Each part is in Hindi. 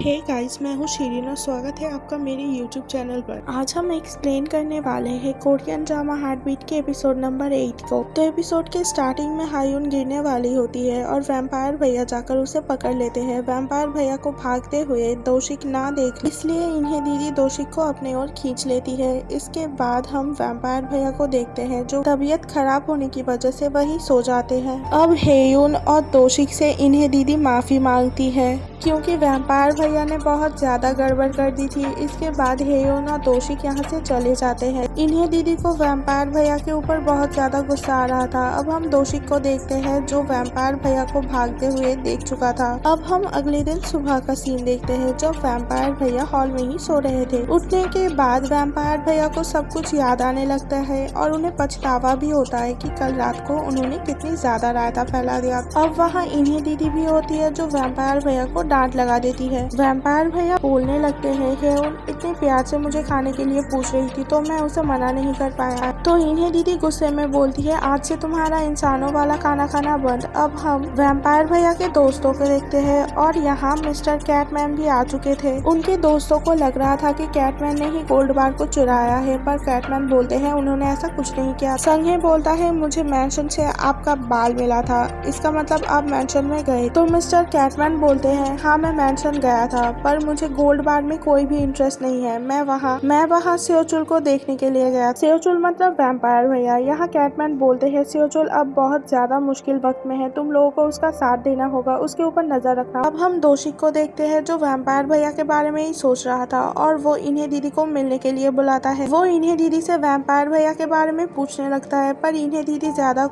हे गाइस, मैं हूँ शीरीन और स्वागत है आपका मेरे यूट्यूब चैनल पर। आज हम एक्सप्लेन करने वाले हैं कोरियन ड्रामा हार्टबीट के एपिसोड नंबर 8 को। तो एपिसोड के स्टार्टिंग में हायुन गिरने वाली होती है और वैम्पायर भैया जाकर उसे पकड़ लेते हैं। वैम्पायर भैया को भागते हुए दोशिक ना देख इसलिए इन्हें दीदी दोशिक को अपने ओर खींच लेती है। इसके बाद हम वैम्पायर भैया को देखते हैं जो तबीयत खराब होने की वजह से वही सो जाते हैं। अब हेयुन और दोशिक से इन्हें दीदी माफी मांगती है क्योंकि वैम्पायर भैया ने बहुत ज्यादा गड़बड़ कर दी थी। इसके बाद हेयुन और दोशिक यहाँ से चले जाते हैं। इन्हें दीदी को वैम्पायर भैया के ऊपर बहुत ज्यादा गुस्सा आ रहा था। अब हम दोशिक को देखते हैं जो वैम्पायर भैया को भागते हुए देख चुका था। अब हम अगले दिन सुबह का सीन देखते हैं जब वैम्पायर भैया हॉल में ही सो रहे थे। उठने के बाद वैम्पायर भैया को सब कुछ याद आने लगता है और उन्हें पछतावा भी होता है कि कल रात को उन्होंने कितनी ज्यादा रायता फैला दिया। अब वहाँ इन्हें दीदी भी होती है जो वैम्पायर भैया को डांट लगा देती है। वैम्पायर भैया बोलने लगते हैं हेयुन इतने प्यार से मुझे खाने के लिए पूछ रही थी तो मैं उसे मना नहीं कर पाया। तो इन्हें दीदी गुस्से में बोलती है आज से तुम्हारा इंसानों वाला खाना खाना बंद। अब हम वैम्पायर भैया के दोस्तों को देखते हैं और यहाँ मिस्टर कैटमैन भी आ चुके थे। उनके दोस्तों को लग रहा था कि कैटमैन ने ही गोल्ड बार को चुराया है, पर कैटमैन बोलते हैं उन्होंने ऐसा कुछ नहीं किया। संघे बोलता है मुझे मैंशन से आपका बाल मिला था, इसका मतलब आप मैंशन में गए। तो मिस्टर कैटमैन बोलते हैं हाँ मैं मैंशन गया था पर मुझे गोल्ड बार में कोई भी इंटरेस्ट नहीं है। मैं वहाँ सेओचुल को देखने के लिए गया। सेओचुल मतलब वैम्पायर भैया। यहाँ कैटमैन बोलते हैं सेओचुल अब बहुत ज्यादा मुश्किल वक्त में है, तुम लोगों को उसका साथ देना होगा, उसके ऊपर नजर रखना। अब हम दोशिक को देखते हैं जो वैम्पायर भैया के बारे में ही सोच रहा था और वो इन्हें दीदी को मिलने के लिए बुलाता है। वो इन्हें दीदी से वैम्पायर भैया के बारे में पूछने लगता है पर इन्हें दीदी ज्यादा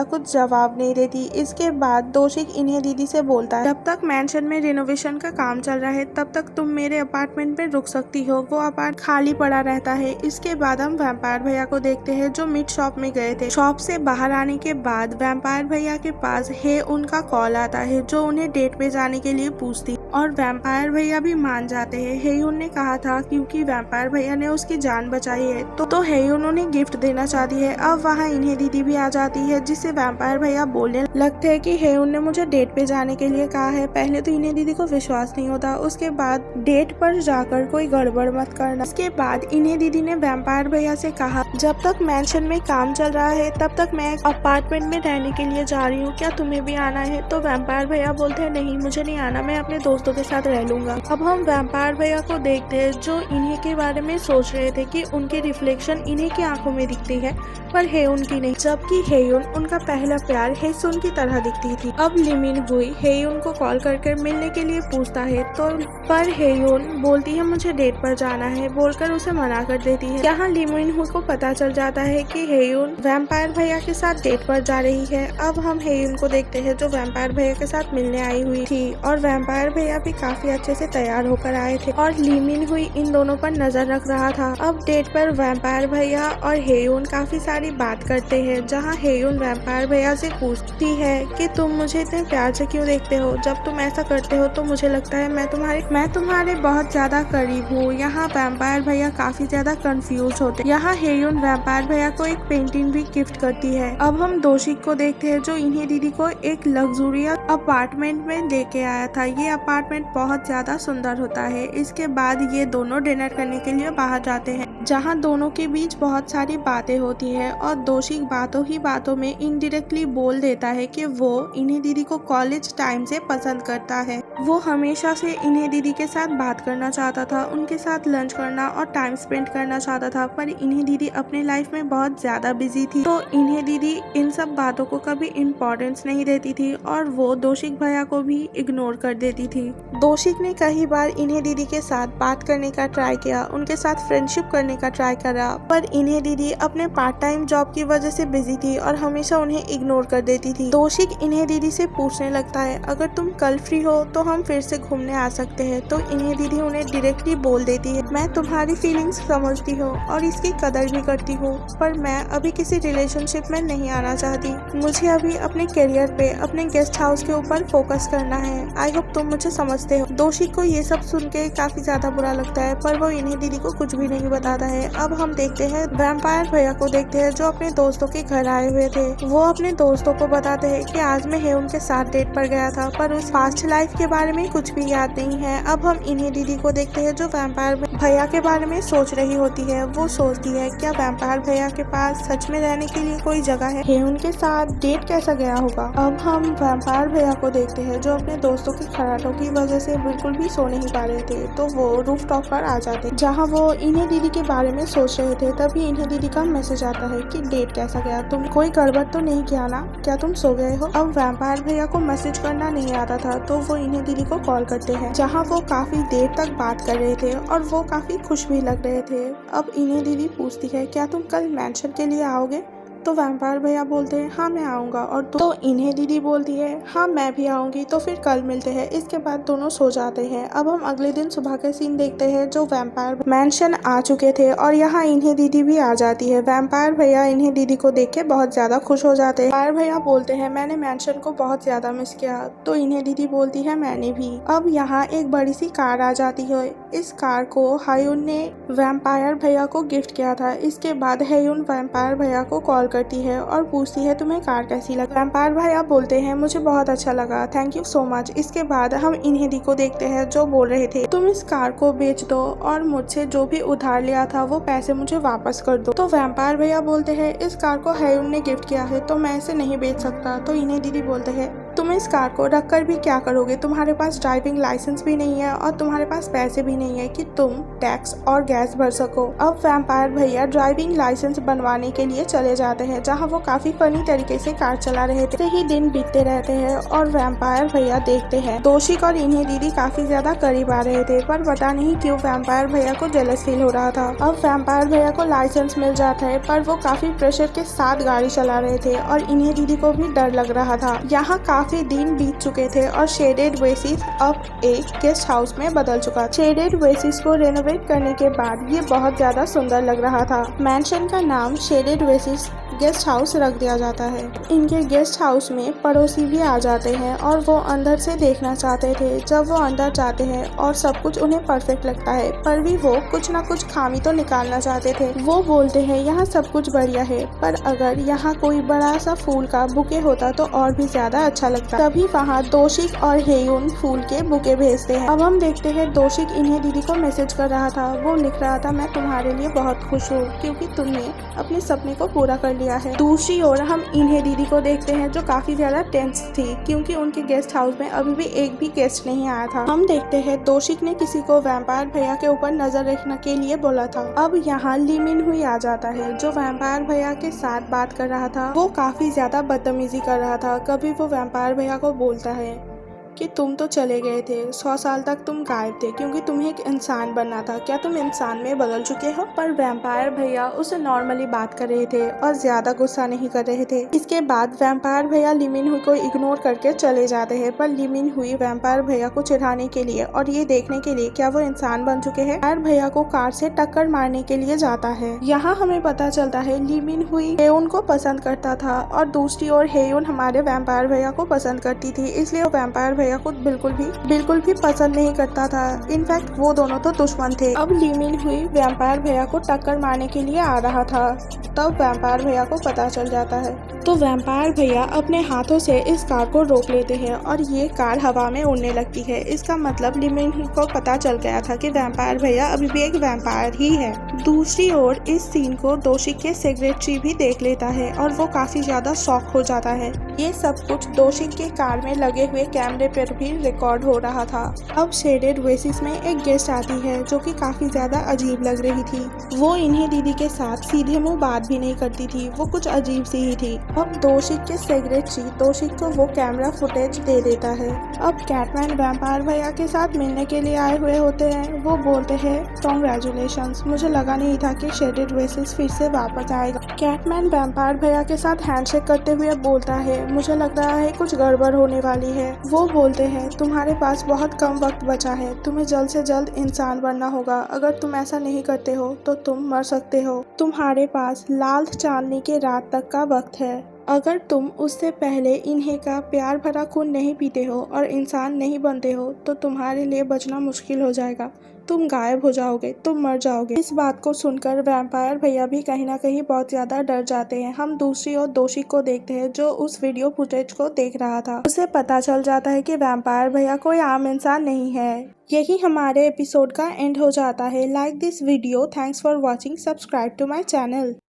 कुछ जवाब नहीं देती। इसके बाद दोशिक इन्हें दीदी से बोलता है जब तक मैंशन में रिनोवेशन का काम चल रहा है तब तक तुम मेरे अपार्टमेंट में रुक सकती हो, वो अपार्ट खाली पड़ा रहता है। इसके बाद हम वैम्पायर भैया को देखते हैं जो मीट शॉप में गए थे। शॉप से बाहर आने के बाद वैम्पायर भैया के पास हे उनका कॉल आता है जो उन्हें डेट पे जाने के लिए पूछती और वैम्पायर भैया भी मान जाते हैं। हेयुन ने कहा था क्योंकि वैम्पायर भैया ने उसकी जान बचाई है तो हेयुन उन्हें गिफ्ट देना चाहती है। अब वहाँ इन्हें दीदी भी आ जाती है जिससे वैम्पायर भैया बोलने लगते हैं कि हेयुन ने मुझे डेट पे जाने के लिए कहा है। पहले तो इन्हें दीदी को विश्वास नहीं होता, उसके बाद डेट पर जाकर कोई गड़बड़ मत करना। इसके बाद इन्हें दीदी ने वैम्पायर भैया से कहा जब तक मैंशन में काम चल रहा है तब तक मैं अपार्टमेंट में रहने के लिए जा रही हूँ, क्या तुम्हें भी आना है? तो वैम्पायर भैया बोलते हैं नहीं मुझे नहीं आना, मैं अपने दोस्तों के साथ रह लूंगा। अब हम वैम्पायर भैया को देखते हैं जो इन्हीं के बारे में सोच रहे थे कि उनकी रिफ्लेक्शन इन्हीं की आंखों में दिखती है पर हेयुन की नहीं, जबकि हेयुन उनका पहला प्यार हेसुन की तरह दिखती थी। अब लिमिन हुई हेयुन को कॉल कर मिलने के लिए पूछता है तो पर हेयुन बोलती है मुझे डेट पर जाना है बोलकर उसे मना कर देती है। यहाँ लिमिन हुई को पता चल जाता है कि हेयुन वैम्पायर भैया के साथ डेट पर जा रही है। अब हम हेयुन को देखते हैं जो वैम्पायर भैया के साथ मिलने आई हुई थी और वैम्पायर भैया भी काफी अच्छे से तैयार होकर आए थे और लिमिन हुई इन दोनों पर नजर रख रहा था। अब डेट पर वैम्पायर भैया और हेयुन काफी सारी बात करते हैं जहाँ हेयुन वैम्पायर भैया से पूछती है कि तुम मुझे इतने प्यार से क्यों देखते हो? जब तुम ऐसा करते हो तो मुझे लगता है मैं तुम्हारे बहुत ज्यादा करीब हूँ। यहाँ वैम्पायर भैया काफी ज्यादा कंफ्यूज होते। यहाँ हेयुन वैम्पायर भैया को एक पेंटिंग भी गिफ्ट करती है। अब हम दोशिक को देखते हैं जो इन्हें दीदी को एक लग्जूरियस अपार्टमेंट में लेके आया था। ये अपार्टमेंट बहुत ज्यादा सुंदर होता है। इसके बाद ये दोनों डिनर करने के लिए बाहर जाते हैं जहाँ दोनों के बीच बहुत सारी बातें होती है और दोशिक बातों ही बातों में इनडायरेक्टली बोल देता है कि वो इन्हें दीदी को कॉलेज टाइम से पसंद करता है। वो हमेशा से इन्हें दीदी के साथ बात करना चाहता था, उनके साथ लंच करना और टाइम स्पेंड करना चाहता था पर इन्हें दीदी अपने लाइफ में बहुत ज्यादा बिजी थी तो इन्हें दीदी इन सब बातों को कभी इम्पोर्टेंस नहीं देती थी और वो दोशिक भैया को भी इग्नोर कर देती थी। दोशिक ने कई बार इन्हें दीदी के साथ बात करने का ट्राई किया, उनके साथ फ्रेंडशिप करने का ट्राई करा पर इन्हें दीदी अपने पार्ट टाइम जॉब की वजह से बिजी थी और हमेशा उन्हें इग्नोर कर देती थी। दोशिक इन्हें दीदी से पूछने लगता है अगर तुम कल फ्री हो तो हम फिर से घूमने आ सकते हैं। तो इन्हें दीदी उन्हें डायरेक्टली बोल देती है मैं तुम्हारी फीलिंग्स समझती हूँ और इसकी कदर भी करती हूँ पर मैं अभी किसी रिलेशनशिप में नहीं आना चाहती, मुझे अभी अपने करियर पे अपने गेस्ट हाउस के ऊपर फोकस करना है। आई होप तुम मुझे समझते हो। दोशिक को ये सब सुन के काफी ज्यादा बुरा लगता है पर वो इन्हें दीदी को कुछ भी नहीं बताता जाता है। अब हम देखते हैं वैम्पायर भैया को देखते हैं जो अपने दोस्तों के घर आए हुए थे। वो अपने दोस्तों को बताते हैं कि आज मैं हेउन के साथ डेट पर गया था, पर उस पास्ट लाइफ के बारे में कुछ भी याद नहीं है। अब हम इन्हें दीदी को देखते हैं जो वैम्पायर भैया के बारे में सोच रही होती है। वो सोचती है क्या वैम्पायर भैया के पास सच में रहने के लिए कोई जगह है, हेउन के साथ डेट कैसा गया होगा। अब हम वैम्पायर भैया को देखते हैं जो अपने दोस्तों की खराटों की वजह से बिल्कुल भी सो नहीं पा रहे थे, तो वो रूफ टॉप पर आ जाते जहाँ वो इन्हें दीदी के बारे में सोच रहे थे। तभी इन्हें दीदी का मैसेज आता है कि डेट कैसा गया, तुम कोई गड़बड़ तो नहीं किया ना, क्या तुम सो गए हो। अब वैम्पायर भैया को मैसेज करना नहीं आता था, तो वो इन्हें दीदी को कॉल करते हैं जहाँ वो काफी देर तक बात कर रहे थे और वो काफी खुश भी लग रहे थे। अब इन्हें दीदी पूछती है क्या तुम कल मैंशन के लिए आओगे, तो वैम्पायर भैया बोलते हैं हाँ मैं आऊँगा। और तो इन्हें दीदी बोलती है हाँ मैं भी आऊँगी, तो फिर कल मिलते हैं। इसके बाद दोनों सो जाते हैं। अब हम अगले दिन सुबह के सीन देखते हैं जो वैम्पायर मैंशन आ चुके थे और यहाँ इन्हें दीदी भी आ जाती है। वैम्पायर भैया इन्हें दीदी को देख के बहुत ज्यादा खुश हो जाते हैं। वैम्पायर भैया बोलते हैं मैंने मैंशन को बहुत ज्यादा मिस किया, तो इन्हें दीदी बोलती है मैंने भी। अब यहाँ एक बड़ी सी कार आ जाती है। इस कार को हेयुन ने वैम्पायर भैया को गिफ्ट किया था। इसके बाद हेयुन वैम्पायर भैया को कॉल करती है और पूछती है तुम्हें कार कैसी लगी। वैम्पायर भैया बोलते हैं मुझे बहुत अच्छा लगा, थैंक यू सो मच। इसके बाद हम इन्हें दी को देखते हैं जो बोल रहे थे तुम इस कार को बेच दो और मुझसे जो भी उधार लिया था वो पैसे मुझे वापस कर दो। तो वैम्पायर भैया बोलते हैं इस कार को हेयुन ने गिफ्ट किया है तो मैं इसे नहीं बेच सकता। तो इन्हें दीदी बोलते हैं तुम इस कार को रख कर भी क्या करोगे, तुम्हारे पास ड्राइविंग लाइसेंस भी नहीं है और तुम्हारे पास पैसे भी नहीं है कि तुम टैक्स और गैस भर सको। अब वैम्पायर भैया ड्राइविंग लाइसेंस बनवाने के लिए चले जाते हैं जहां वो काफी फनी तरीके से कार चला रहे थे। ही दिन बीतते रहते हैं और वैम्पायर भैया देखते हैं दोषिक और इन्हें दीदी काफी ज्यादा करीब आ रहे थे, पर पता नहीं क्यों वैम्पायर भैया को जेलस फील हो रहा था। अब वैम्पायर भैया को लाइसेंस मिल जाता है, पर वो काफी प्रेशर के साथ गाड़ी चला रहे थे और इन्हें दीदी को भी डर लग रहा था। यहाँ काफी दिन बीत चुके थे और शेडेड वेसिस अब एक गेस्ट हाउस में बदल चुका। शेडेड वेसिस को रेनोवेट करने के बाद ये बहुत ज्यादा सुंदर लग रहा था। मैंशन का नाम शेडेड वेसिस गेस्ट हाउस रख दिया जाता है। इनके गेस्ट हाउस में पड़ोसी भी आ जाते हैं और वो अंदर से देखना चाहते थे। जब वो अंदर जाते हैं और सब कुछ उन्हें परफेक्ट लगता है, पर भी वो कुछ ना कुछ खामी तो निकालना चाहते थे। वो बोलते हैं यहाँ सब कुछ बढ़िया है, पर अगर यहाँ कोई बड़ा सा फूल का बुके होता तो और भी ज्यादा अच्छा लगता। तभी वहाँ दोषिक और हेयुन फूल के बुके भेजते हैं। अब हम देखते हैं दोषिक इन्हें दीदी को मैसेज कर रहा था। वो लिख रहा था मैं तुम्हारे लिए बहुत खुश हूँ क्योंकि तुमने अपने सपने को पूरा कर लिया है। दूसरी ओर हम इन्हें दीदी को देखते हैं जो काफी ज्यादा टेंस थी क्योंकि उनके गेस्ट हाउस में अभी भी एक भी गेस्ट नहीं आया था। हम देखते हैं दोषिक ने किसी को वैम्पायर भैया के ऊपर नजर रखने के लिए बोला था। अब यहाँ ली मिनहुई आ जाता है जो वैम्पायर भैया के साथ बात कर रहा था। वो काफी ज्यादा बदतमीजी कर रहा था। कभी वो वैम्पायर भैया को बोलता है कि तुम तो चले गए थे, 100 साल तक तुम गायब थे क्योंकि तुम्हें एक इंसान बनना था, क्या तुम इंसान में बदल चुके हो। पर वैम्पायर भैया उसे नॉर्मली बात कर रहे थे और ज्यादा गुस्सा नहीं कर रहे थे। इसके बाद वैम्पायर भैया ली मिनहुई को इग्नोर करके चले जाते हैं, पर ली मिनहुई वैम्पायर भैया को चिढ़ाने के लिए और ये देखने के लिए क्या वो इंसान बन चुके हैं, वैम्पायर भैया को कार से टक्कर मारने के लिए जाता है। यहाँ हमें पता चलता है ली मिनहुई हेयुन को पसंद करता था और दूसरी ओर हेयुन हमारे वैम्पायर भैया को पसंद करती थी, इसलिए वो वैम्पायर भैया को बिल्कुल भी पसंद नहीं करता था। इनफैक्ट वो दोनों तो दुश्मन थे। अब ली मिनहुई वैम्पायर भैया को टक्कर मारने के लिए आ रहा था, तब वैम्पायर भैया को पता चल जाता है। तो वैम्पायर भैया अपने हाथों से इस कार को रोक लेते हैं और ये कार हवा में उड़ने लगती है। इसका मतलब ली मिनहुई को पता चल गया था कि वैम्पायर भैया अभी भी एक वैम्पायर ही है। दूसरी ओर इस सीन को दोषिक के सेक्रेटरी भी देख लेता है और वो काफी ज्यादा शॉक हो जाता है। ये सब कुछ दोषिक के कार में लगे हुए कैमरे पर भी रिकॉर्ड हो रहा था। अब शेडेड वेसिस में एक गेस्ट आती है जो कि काफी ज्यादा अजीब लग रही थी। वो इन्हें दीदी के साथ सीधे मुंह बात भी नहीं करती थी, वो कुछ अजीब सी ही थी। अब दोषिक के सेक्रेटरी दोषिक को वो कैमरा फुटेज दे देता है। अब कैटमैन वैम्पायर भैया के साथ मिलने के लिए आए हुए होते हैं। वो बोलते हैं कांग्रेचुलेशंस, मुझे लगा नहीं था कि शेडेड वेसिस फिर से वापस आएगा। कैटमैन वैम्पायर भैया के साथ हैंडशेक करते हुए बोलता है मुझे लग रहा है कुछ गड़बड़ होने वाली है। वो बोलते हैं तुम्हारे पास बहुत कम वक्त बचा है, तुम्हें जल्द से जल्द इंसान बनना होगा। अगर तुम ऐसा नहीं करते हो तो तुम मर सकते हो। तुम्हारे पास लाल चांदनी के रात तक का वक्त है। अगर तुम उससे पहले इन्हें का प्यार भरा खून नहीं पीते हो और इंसान नहीं बनते हो तो तुम्हारे लिए बचना मुश्किल हो जाएगा। तुम गायब हो जाओगे, तुम मर जाओगे। इस बात को सुनकर वैम्पायर भैया भी कहीं ना कहीं बहुत ज्यादा डर जाते हैं। हम दूसरी ओर दोषी को देखते हैं जो उस वीडियो फुटेज को देख रहा था। उसे पता चल जाता है कि वैम्पायर भैया कोई आम इंसान नहीं है। यही हमारे एपिसोड का एंड हो जाता है। Like this video, thanks for watching, subscribe to my channel.